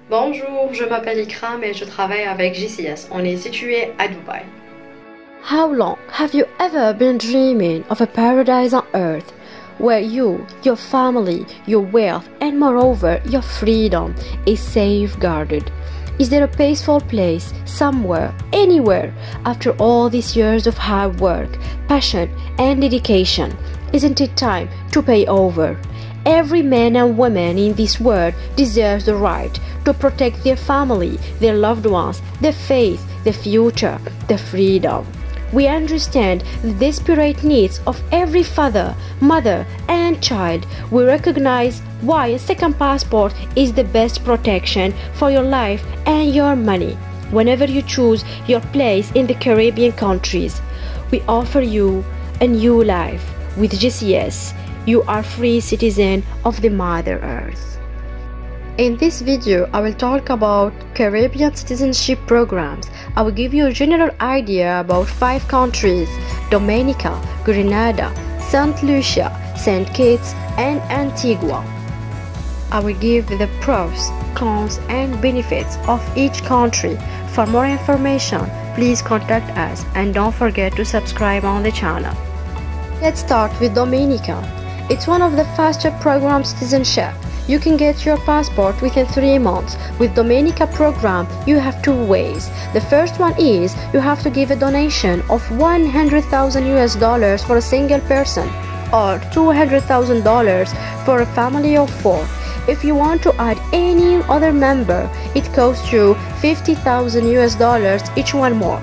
Bonjour, je m'appelle Ikram et je travaille avec JCS. On est situé à Dubaï. How long have you ever been dreaming of a paradise on earth where you, your family, your wealth, and moreover your freedom is safeguarded? Is there a peaceful place somewhere, anywhere, after all these years of hard work, passion, and dedication? Isn't it time to pay over? Every man and woman in this world deserves the right to protect their family, their loved ones, their faith, their future, their freedom. We understand the desperate needs of every father, mother, and child. We recognize why a second passport is the best protection for your life and your money. Whenever you choose your place in the Caribbean countries, we offer you a new life. With GCS, you are free citizen of the Mother Earth. In this video, I will talk about Caribbean citizenship programs. I will give you a general idea about 5 countries: Dominica, Grenada, St. Lucia, St. Kitts, and Antigua. I will give the pros, cons, and benefits of each country. For more information, please contact us and don't forget to subscribe on the channel. Let's start with Dominica. It's one of the faster program citizenship. You can get your passport within 3 months. With Dominica program, you have 2 ways. The first one is you have to give a donation of $100,000 for a single person or $200,000 for a family of 4. If you want to add any other member, it costs you $50,000 each one more.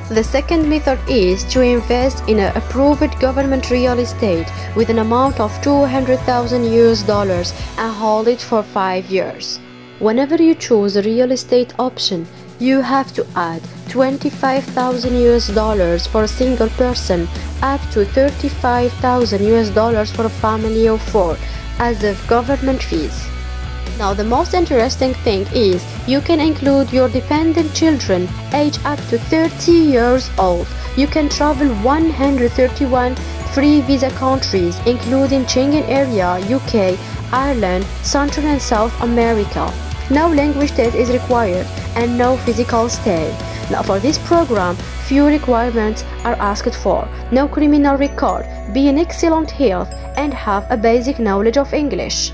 The second method is to invest in an approved government real estate with an amount of $200,000 and hold it for 5 years. Whenever you choose a real estate option, you have to add $25,000 for a single person, up to $35,000 for a family of 4 as of government fees. Now the most interesting thing is you can include your dependent children aged up to 30 years old. You can travel 131 free visa countries including Schengen area, UK, Ireland, Central and South America. No language test is required and no physical stay. Now for this program, few requirements are asked for. No criminal record, be in excellent health and have a basic knowledge of English.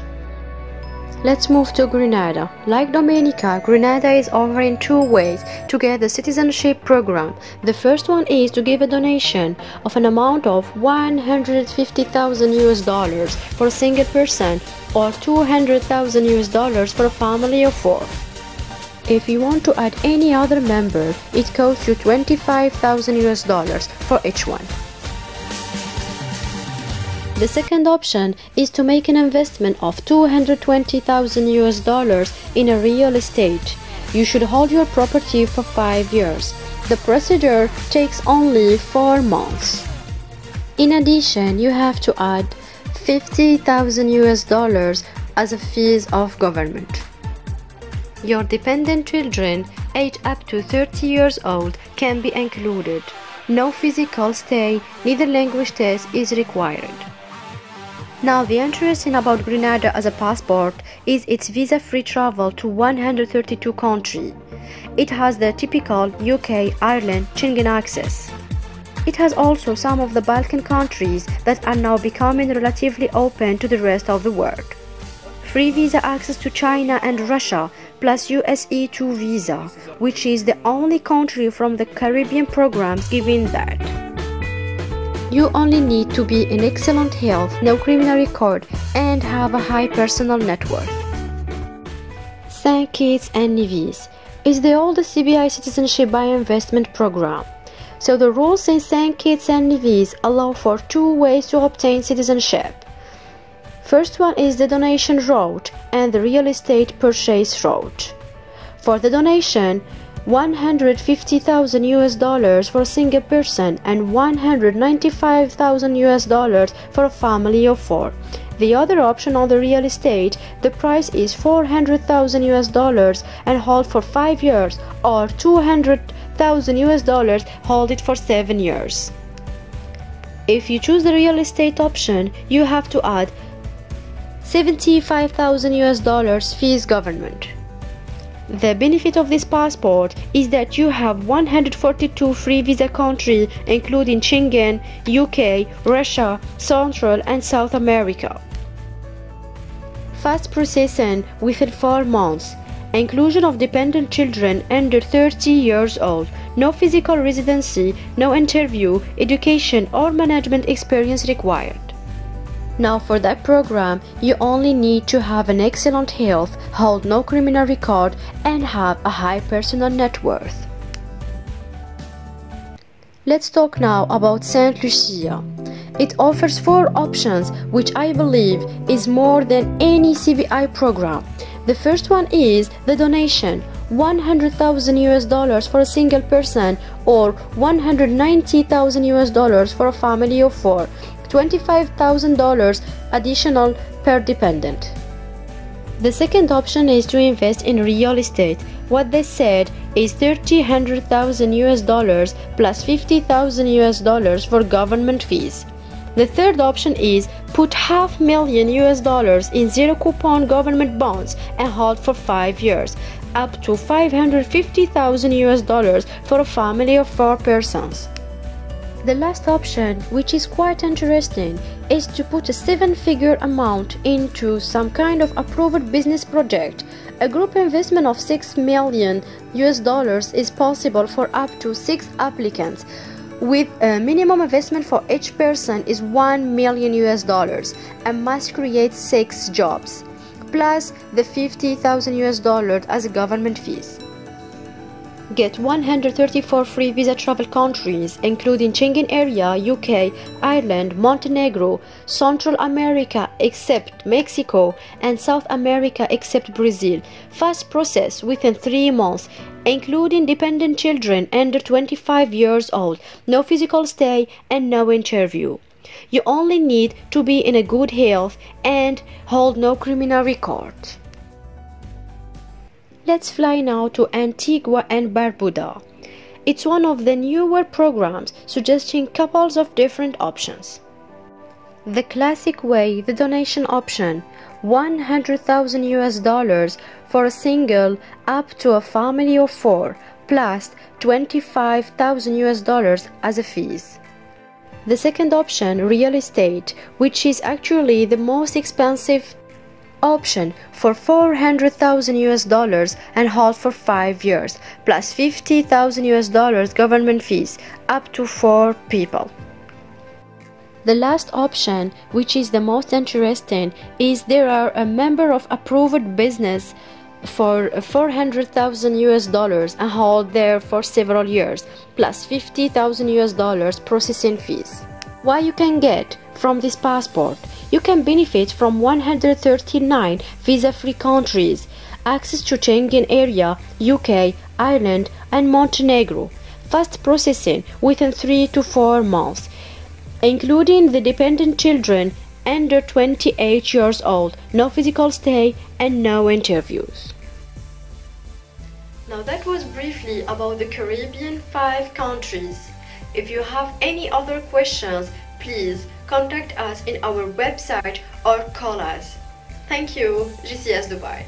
Let's move to Grenada. Like Dominica, Grenada is offering 2 ways to get the citizenship program. The first one is to give a donation of an amount of $150,000 for a single person or $200,000 for a family of 4. If you want to add any other member, it costs you $25,000 for each one. The second option is to make an investment of $220,000 in a real estate. You should hold your property for 5 years. The procedure takes only 4 months. In addition, you have to add $50,000 as a fees of government. Your dependent children aged up to 30 years old can be included. No physical stay, neither language test is required. Now the interesting about Grenada as a passport is its visa-free travel to 132 countries. It has the typical UK, Ireland, Schengen access. It has also some of the Balkan countries that are now becoming relatively open to the rest of the world. Free visa access to China and Russia, plus USE2 visa, which is the only country from the Caribbean programs giving that. You only need to be in excellent health, no criminal record, and have a high personal net worth. St. Kitts and Nevis is the oldest CBI citizenship by investment program. So the rules in St. Kitts and Nevis allow for 2 ways to obtain citizenship. First one is the donation route and the real estate purchase route. For the donation, $150,000 for a single person and $195,000 for a family of 4. The other option on the real estate, the price is $400,000 and hold for 5 years, or $200,000 hold it for 7 years. If you choose the real estate option, you have to add $75,000 fees government. The benefit of this passport is that you have 142 free visa countries including Schengen, UK, Russia, Central and South America. Fast processing within 4 months. Inclusion of dependent children under 30 years old. No physical residency, no interview, education or management experience required. Now for that program, you only need to have an excellent health, hold no criminal record, and have a high personal net worth. Let's talk now about Saint Lucia. It offers 4 options, which I believe is more than any CBI program. The first one is the donation, $100,000 for a single person or $190,000 for a family of 4. $25,000 additional per dependent. The second option is to invest in real estate. What they said is $100,000 plus $50,000 for government fees. The third option is put $500,000 in zero coupon government bonds and hold for 5 years, up to $550,000 for a family of 4 persons. The last option, which is quite interesting, is to put a 7-figure amount into some kind of approved business project. A group investment of $6 million is possible for up to 6 applicants, with a minimum investment for each person is $1 million and must create 6 jobs, plus the $50,000 as government fees. Get 134 free visa travel countries including Schengen area, UK, Ireland, Montenegro, Central America except Mexico and South America except Brazil. Fast process within 3 months, including dependent children under 25 years old, no physical stay and no interview. You only need to be in a good health and hold no criminal record. Let's fly now to Antigua and Barbuda. It's one of the newer programs suggesting couples of different options. The classic way, the donation option, $100,000 for a single up to a family of 4, plus $25,000 as a fees. The second option, real estate, which is actually the most expensive option for $400,000 and hold for 5 years, plus $50,000 government fees, up to 4 people. The last option, which is the most interesting, is there are a member of approved business for $400,000 and hold there for several years, plus $50,000 processing fees. What you can get from this passport? You can benefit from 139 visa-free countries, access to Schengen area, UK, Ireland and Montenegro, fast processing within 3 to 4 months, including the dependent children under 28 years old, no physical stay and no interviews. Now that was briefly about the Caribbean 5 countries. If you have any other questions, please contact us in our website or call us. Thank you, GCS Dubai.